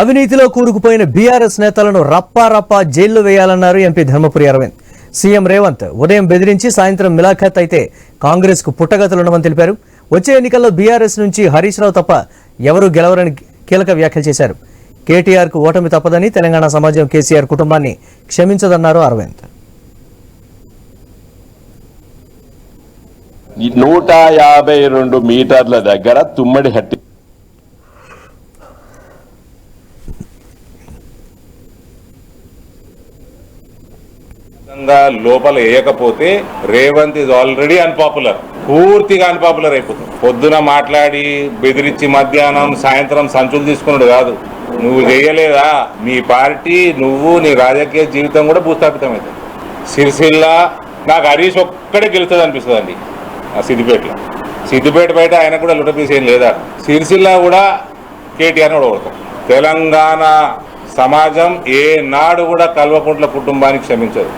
అవినీతిలో కూరుకుపోయిన బీఆర్ఎస్ నేతలను రప్పారప్పా జైల్లో వేయాలన్నారు ఎంపీ ధర్మపురి అరవింద్. సీఎం రేవంత్ ఉదయం బెదిరించి సాయంత్రం మిలాఖత్ అయితే కాంగ్రెస్ కు పుట్టగతులుండమని తెలిపారు. వచ్చే ఎన్నికల్లో బీఆర్ఎస్ నుంచి హరీష్ రావు తప్ప ఎవరూ గెలవరని కీలక వ్యాఖ్యలు చేశారు. కేటీఆర్ కు ఓటమి తప్పదని, తెలంగాణ సమాజం కేసీఆర్ కుటుంబాన్ని క్షమించదన్నారు అరవింద్. 152 మీటర్ల దగ్గర తుమ్మడి హట్టి లోపల వేయకపోతే రేవంత్ ఇస్ ఆల్రెడీ అన్పాపులర్, పూర్తిగా అన్పాపులర్ అయిపోతుంది. పొద్దున మాట్లాడి బెదిరించి మధ్యాహ్నం సాయంత్రం సంచులు తీసుకున్నాడు కాదు. నువ్వు చేయలేదా నీ పార్టీ, నువ్వు నీ రాజకీయ జీవితం కూడా భూస్థాపితమవుతుంది. సిరిసిల్ల నాకు హరీష్ ఒక్కడే గెలుస్తుంది అనిపిస్తుంది అండి. ఆ సిద్దిపేట బయట ఆయన కూడా లుటపీస్ ఏం లేదా. సిరిసిల్ల కూడా కేటీఆర్ని ఓడగొడతాం. తెలంగాణ సమాజం ఏనాడు కూడా కల్వకుంట్ల కుటుంబానికి క్షమించదు.